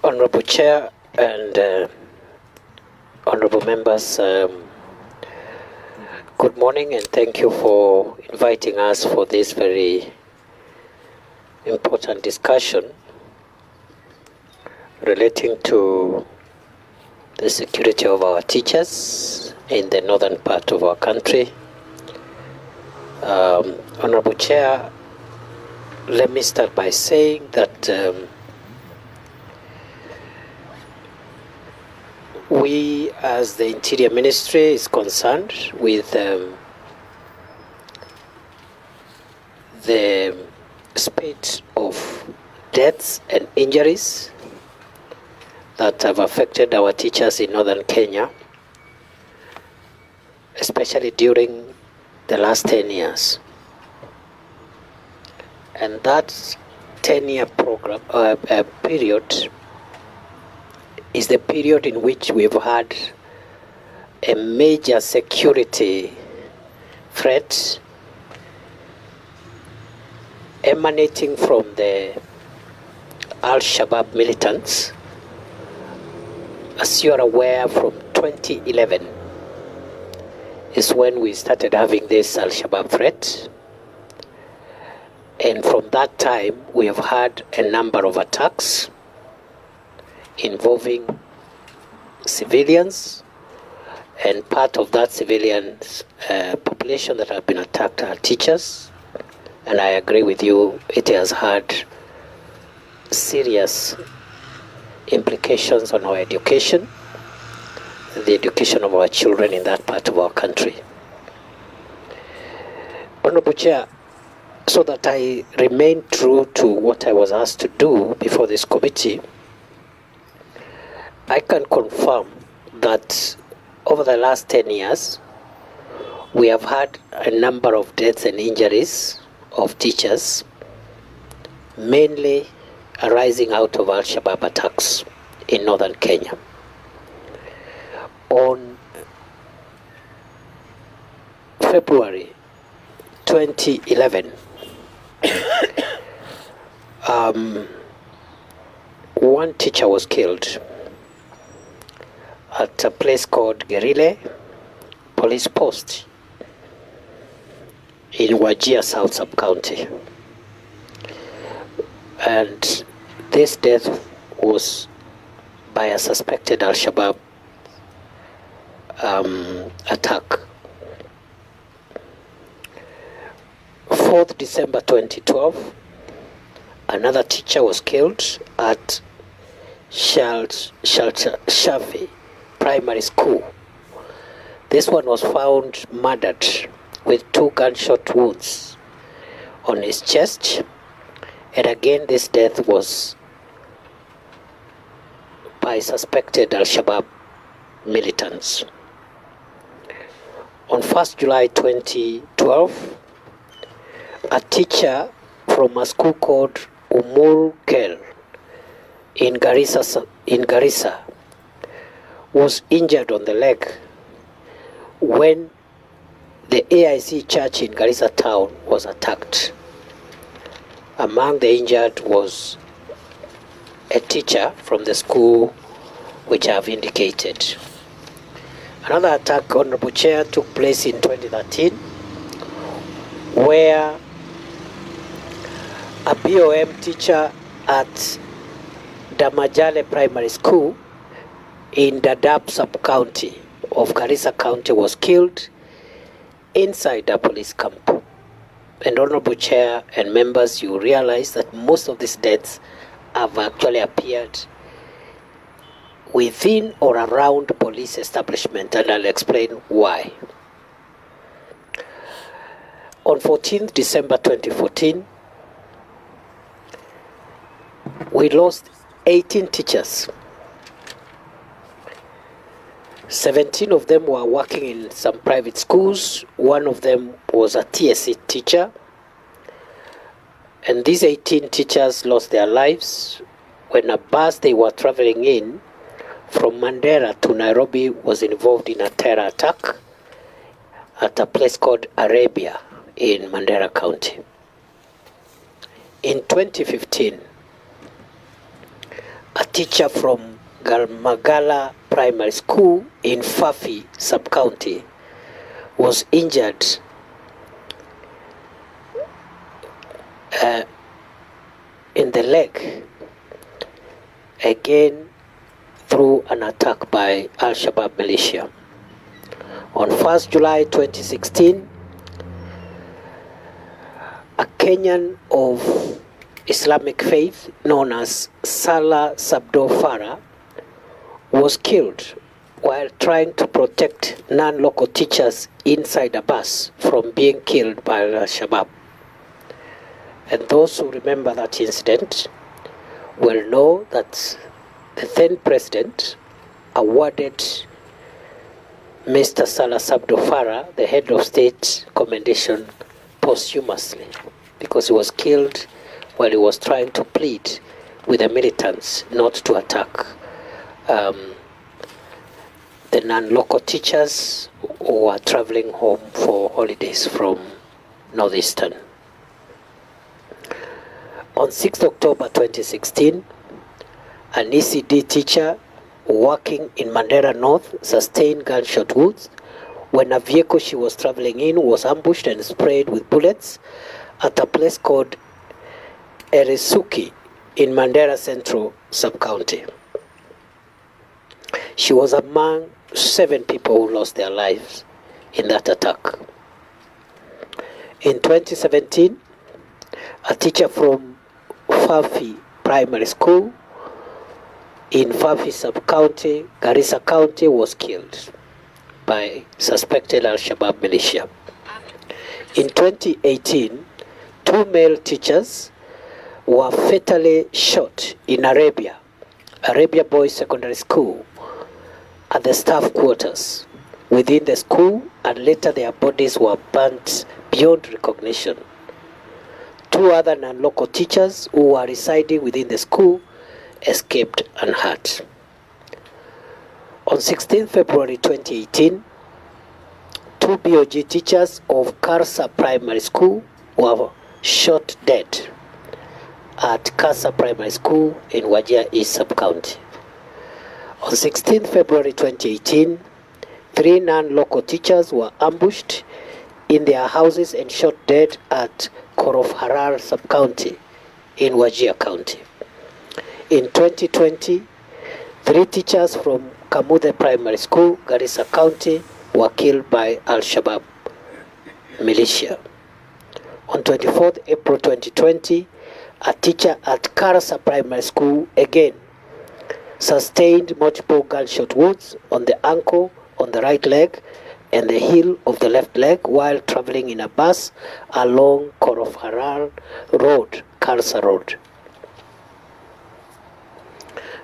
Honorable Chair and honorable members, good morning and thank you for inviting us for this very important discussion relating to the security of our teachers in the northern part of our country. Honorable Chair, let me start by saying that we, as the Interior Ministry, is concerned with the spate of deaths and injuries that have affected our teachers in northern Kenya, especially during the last 10 years. And that 10-year program period is the period in which we've had a major security threat emanating from the Al-Shabaab militants. As you are aware, from 2011 is when we started having this Al-Shabaab threat. And from that time, we have had a number of attacks involving civilians, and part of that civilian population that have been attacked are teachers. And I agree with you, it has had serious implications on our education, the education of our children in that part of our country. Honorable Chair, so that I remain true to what I was asked to do before this committee, I can confirm that over the last 10 years, we have had a number of deaths and injuries of teachers, mainly arising out of Al-Shabaab attacks in northern Kenya. On February 2011, one teacher was killed at a place called Gerile Police Post in Wajir South Sub-County. And this death was by a suspected Al-Shabaab attack. 4th December 2012, another teacher was killed at Shafi Primary School. This one was found murdered with 2 gunshot wounds on his chest, and again this death was by suspected Al-Shabaab militants. On 1st July 2012, a teacher from a school called Umur Kel in Garissa was injured on the leg when the AIC church in Garissa town was attacked. Among the injured was a teacher from the school which I have indicated. Another attack, Honorable Chair, took place in 2013 where a BOM teacher at Damajale Primary School in Dadaab Sub-County of Garissa County was killed inside a police camp. And Honorable Chair and members, you realize that most of these deaths have actually appeared within or around police establishment, and I'll explain why. On 14th December 2014, we lost 18 teachers. 17 of them were working in some private schools. One of them was a TSC teacher. And these 18 teachers lost their lives when a bus they were traveling in from Mandera to Nairobi was involved in a terror attack. at a place called Arabia in Mandera County. In 2015, a teacher from Galmagala Primary School in Fafi sub-county was injured in the leg, again through an attack by Al-Shabaab militia. On 1st July 2016, a Kenyan of Islamic faith known as Salah Sabdo Farah was killed while trying to protect non-local teachers inside a bus from being killed by Al-Shabaab. And those who remember that incident will know that the then president awarded Mr. Salah Sabdo Farah the head of state commendation posthumously because he was killed while he was trying to plead with the militants not to attack the non-local teachers who are traveling home for holidays from Northeastern. On 6th October 2016, an ECD teacher working in Mandera North sustained gunshot wounds when a vehicle she was traveling in was ambushed and sprayed with bullets at a place called Erisuki in Mandera Central Sub-County. She was among 7 people who lost their lives in that attack. In 2017, a teacher from Fafi Primary School in Fafi Sub-County, Garissa County, was killed by suspected Al-Shabaab militia. In 2018, 2 male teachers were fatally shot in Arabia Boys Secondary School at the staff quarters within the school, and later their bodies were burnt beyond recognition. 2 other non-local teachers who were residing within the school escaped unhurt. On 16 February 2018, 2 BOG teachers of Karsa Primary School were shot dead at Karsa Primary School in Wajir East Sub-County. On 16 February 2018, 3 non-local teachers were ambushed in their houses and shot dead at Korof Harar Sub-County in Wajir County. In 2020, 3 teachers from Kamude Primary School, Garissa County, were killed by Al-Shabaab militia. On 24th April 2020, a teacher at Karasa Primary School again sustained multiple gunshot wounds on the ankle, on the right leg, and the heel of the left leg while traveling in a bus along Korof Harar Road, Karsa Road.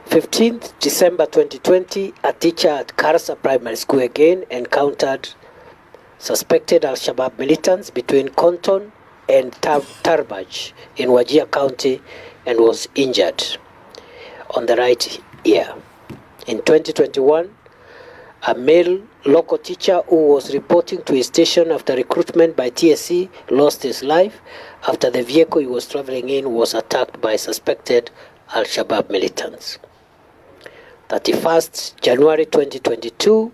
15th December 2020, a teacher at Karsa Primary School again encountered suspected Al-Shabaab militants between Konton and Tarbaj in Wajir County and was injured on the right ear. In 2021, a male local teacher who was reporting to his station after recruitment by TSC lost his life after the vehicle he was traveling in was attacked by suspected Al-Shabaab militants. 31st January 2022,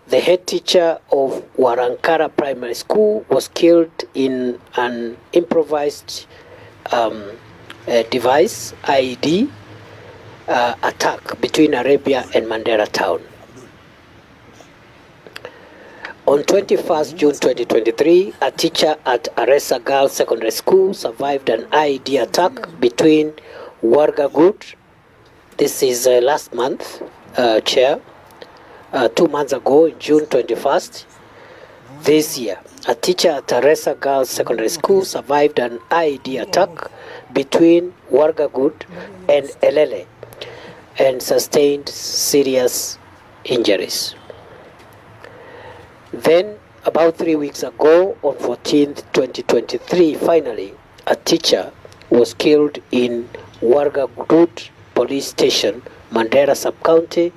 the head teacher of Warankara Primary School was killed in an improvised device, IED, attack between Arabia and Mandera town. On 21st June 2023, a teacher at Aresa Girls Secondary School survived an IED attack between Wargagut, this is last month, Chair, 2 months ago, June 21st, this year. A teacher at Aresa Girls Secondary School survived an IED attack between Wargagut and LLED and sustained serious injuries. Then, about 3 weeks ago, on 14th, 2023, finally, a teacher was killed in Wargagut Police Station, Mandera Sub-County,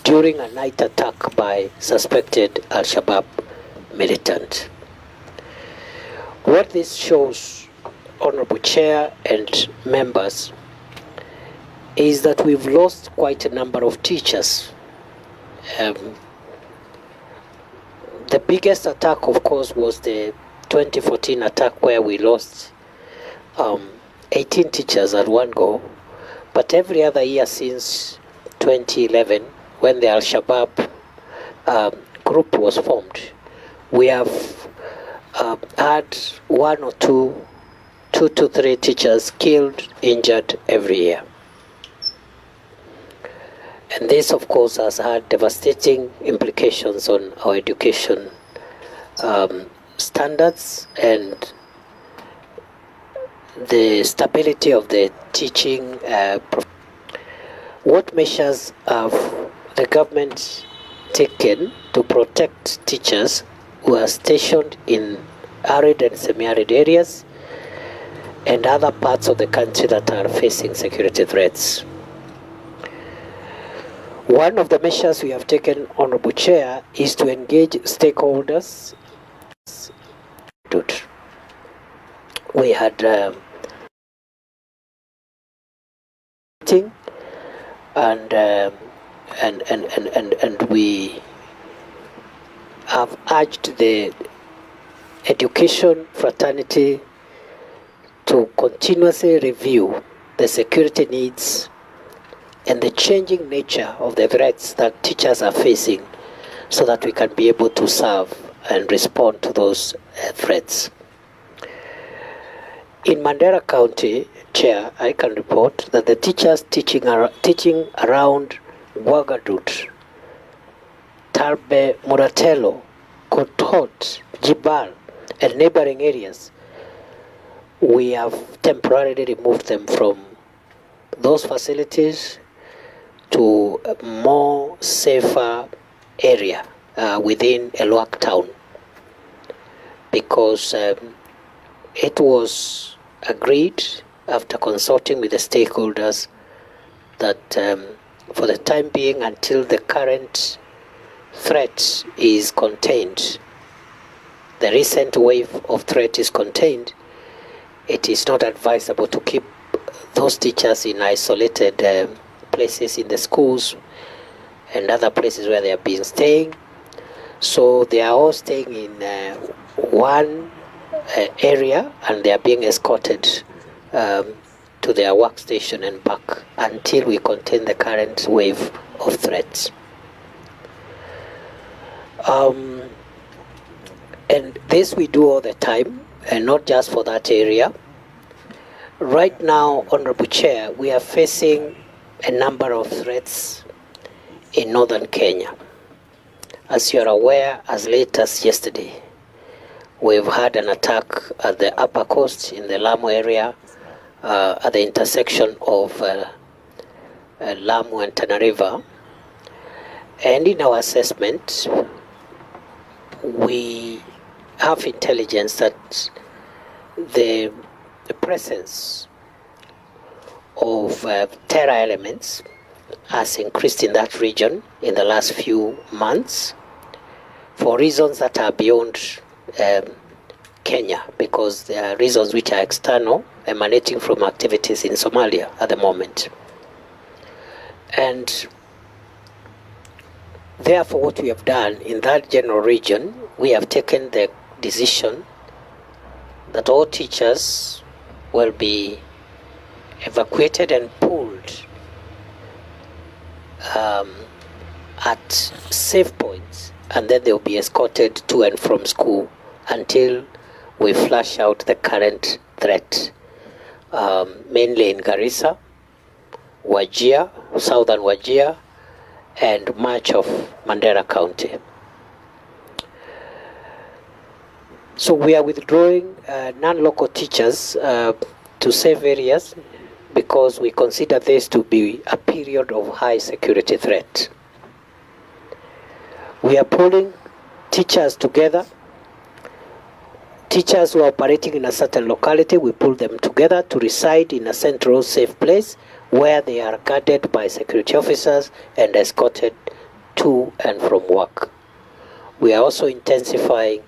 during a night attack by suspected Al-Shabaab militant. What this shows, Honorable Chair and members, is that we've lost quite a number of teachers. The biggest attack, of course, was the 2014 attack where we lost 18 teachers at one go. But every other year since 2011, when the Al-Shabaab group was formed, we have had 1 or 2 to 3 teachers killed, injured every year. And this, of course, has had devastating implications on our education standards and the stability of the teaching. What measures have the government taken to protect teachers who are stationed in arid and semi-arid areas and other parts of the country that are facing security threats? One of the measures we have taken, Honorable Chair, is to engage stakeholders. We had meeting and we have urged the education fraternity to continuously review the security needs and the changing nature of the threats that teachers are facing so that we can be able to serve and respond to those threats. In Mandera County, Chair, I can report that the teachers teaching around Ouagadou, Tarbe, Muratelo, Kotot, Jibal, and neighboring areas, we have temporarily removed them from those facilities to a more safer area within Elwak town, because it was agreed after consulting with the stakeholders that for the time being, until the current threat is contained, the recent wave of threat is contained, it is not advisable to keep those teachers in isolated places in the schools and other places where they have been staying. So they are all staying in one area, and they are being escorted to their workstation and back until we contain the current wave of threats. And this we do all the time, and not just for that area. Right now, Honorable Chair, we are facing a number of threats in northern Kenya. As you are aware, as late as yesterday, we've had an attack at the upper coast in the Lamu area, at the intersection of Lamu and Tana River. And in our assessment, we have intelligence that the presence of terror elements has increased in that region in the last few months for reasons that are beyond Kenya, because there are reasons which are external, emanating from activities in Somalia at the moment. And therefore, what we have done in that general region, we have taken the decision that all teachers will be evacuated and pulled at safe points, and then they will be escorted to and from school until we flush out the current threat, mainly in Garissa, Wajir, southern Wajir, and much of Mandera County. So we are withdrawing non-local teachers to safe areas because we consider this to be a period of high security threat. We are pulling teachers together. Teachers who are operating in a certain locality, we pull them together to reside in a central safe place where they are guarded by security officers and escorted to and from work. We are also intensifying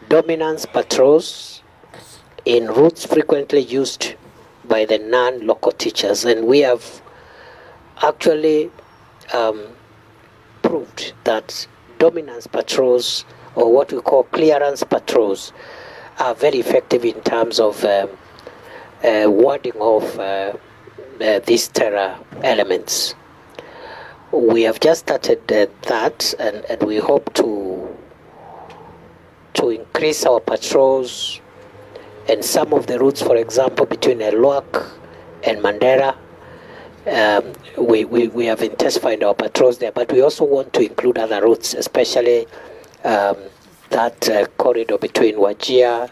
dominance patrols in routes frequently used by the non-local teachers, and we have actually proved that dominance patrols, or what we call clearance patrols, are very effective in terms of warding off these terror elements. We have just started that, and we hope to increase our patrols, and some of the routes, for example, between Elwak and Mandera, we have intensified our patrols there, but we also want to include other routes, especially that corridor between Wajir,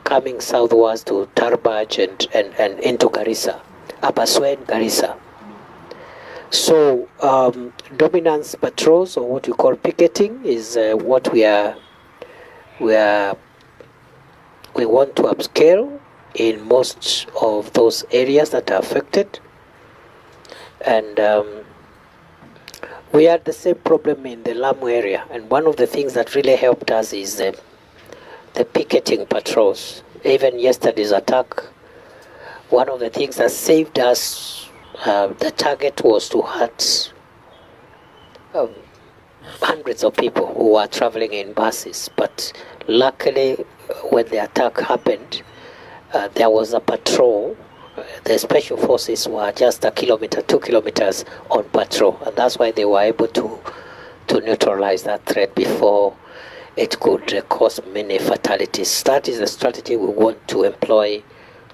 coming southwards to Tarbaj and into Garissa, Abaswen, Garissa. So dominance patrols, or what we call picketing, is what we want to upscale in most of those areas that are affected. And we had the same problem in the Lamu area, and one of the things that really helped us is the picketing patrols. Even yesterday's attack, one of the things that saved us, the target was to hurt hundreds of people who were traveling in buses, but luckily when the attack happened, there was a patrol. The special forces were just 1 kilometer, 2 kilometers on patrol, and that's why they were able to neutralize that threat before it could cause many fatalities. That is the strategy we want to employ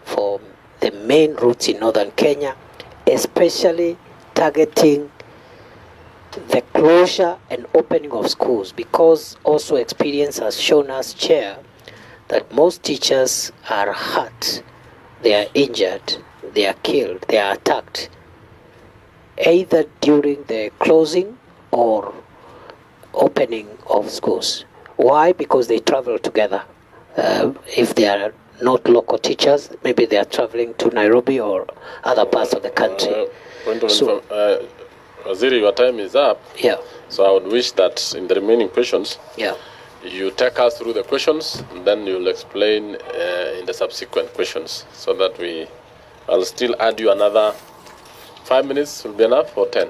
for the main routes in northern Kenya, especially targeting the closure and opening of schools, because also experience has shown us, Chair, that most teachers are hurt, they are injured, they are killed, they are attacked, either during the closing or opening of schools. Why? Because they travel together. If they are not local teachers, maybe they are traveling to Nairobi or other parts of the country. Waziri, your time is up. Yeah. So I would wish that in the remaining questions, yeah, you take us through the questions, and then you'll explain in the subsequent questions, so that I'll still add you another 5 minutes. Will be enough, or 10?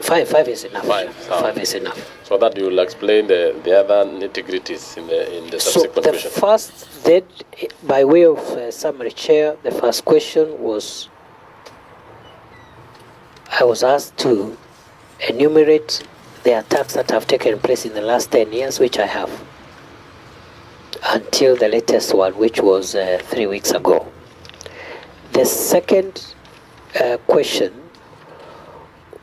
Five is enough. Five is enough. So that you'll explain the other nitty-gritties in the subsequent questions. So the first, then, by way of summary, Chair, the first question was, I was asked to enumerate the attacks that have taken place in the last 10 years, which I have, until the latest one, which was 3 weeks ago. The second question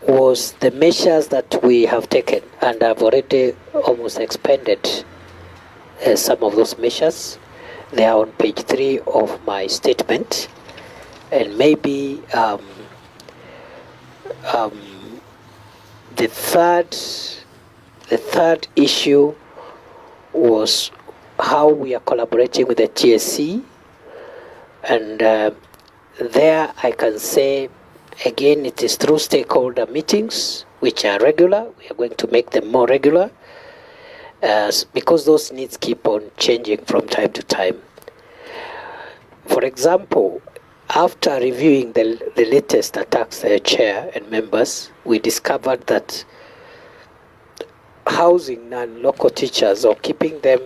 was the measures that we have taken, and I've already almost expanded some of those measures. They are on page 3 of my statement, and maybe the third issue was how we are collaborating with the TSC, and there I can say again, it is through stakeholder meetings, which are regular. We are going to make them more regular, because those needs keep on changing from time to time. For example, after reviewing the latest attacks, Chair and members, we discovered that housing non-local teachers, or keeping them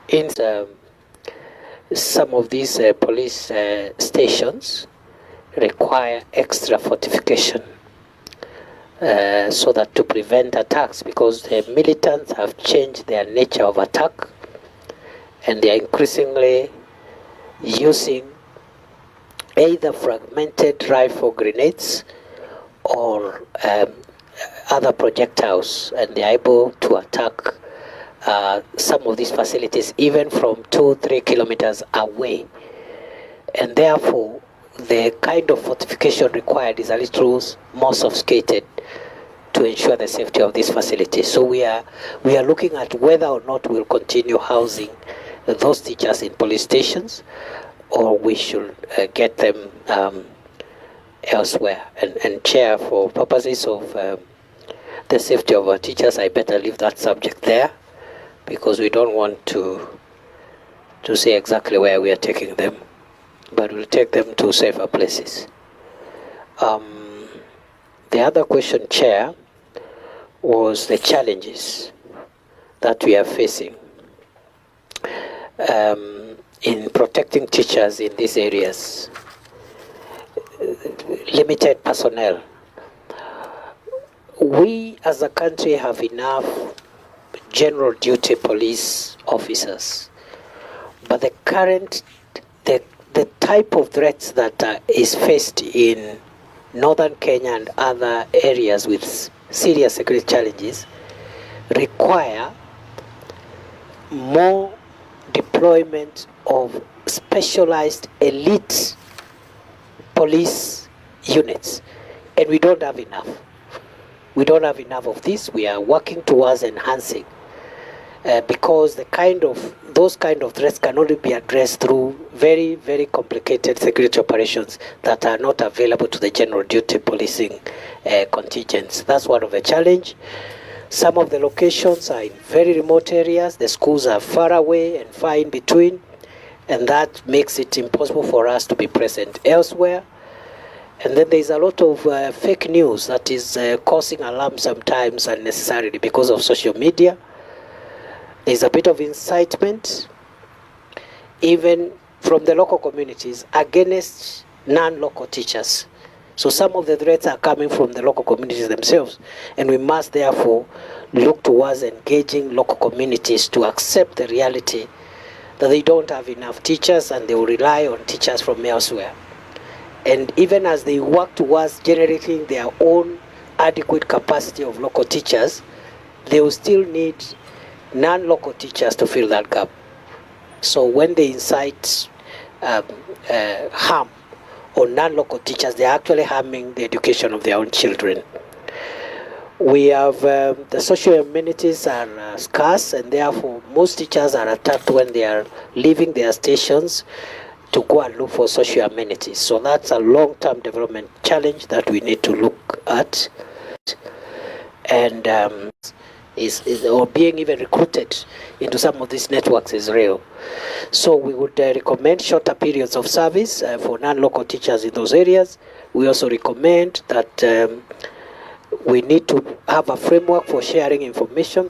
in some of these police stations, require extra fortification so that to prevent attacks, because the militants have changed their nature of attack, and they are increasingly using either fragmented rifle grenades or other projectiles, and they are able to attack some of these facilities even from 2-3 kilometers away, and therefore the kind of fortification required is a little more sophisticated to ensure the safety of these facilities. So we are looking at whether or not we'll continue housing those teachers in police stations, or we should get them elsewhere. And Chair, for purposes of the safety of our teachers, I better leave that subject there, because we don't want to say exactly where we are taking them, but we'll take them to safer places. The other question, Chair, was the challenges that we are facing in protecting teachers in these areas. Limited personnel. We as a country have enough general duty police officers, but the type of threats that is faced in northern Kenya and other areas with serious security challenges require more deployment of specialized elite police units, and we don't have enough. We don't have enough of this. We are working towards enhancing because those kind of threats can only be addressed through very, very complicated security operations that are not available to the general duty policing contingents. That's one of the challenge. Some of the locations are in very remote areas. The schools are far away and far in between, and that makes it impossible for us to be present elsewhere. And then there's a lot of fake news that is causing alarm sometimes unnecessarily because of social media. There's a bit of incitement, even from the local communities, against non-local teachers. So some of the threats are coming from the local communities themselves, and we must therefore look towards engaging local communities to accept the reality that they don't have enough teachers and they will rely on teachers from elsewhere. And even as they work towards generating their own adequate capacity of local teachers, they will still need non-local teachers to fill that gap. So when they incite harm on non-local teachers, they're actually harming the education of their own children. We have the social amenities are scarce, and therefore most teachers are attacked when they are leaving their stations to go and look for social amenities. So that's a long-term development challenge that we need to look at. And or being even recruited into some of these networks is real. So we would recommend shorter periods of service for non-local teachers in those areas. We also recommend that we need to have a framework for sharing information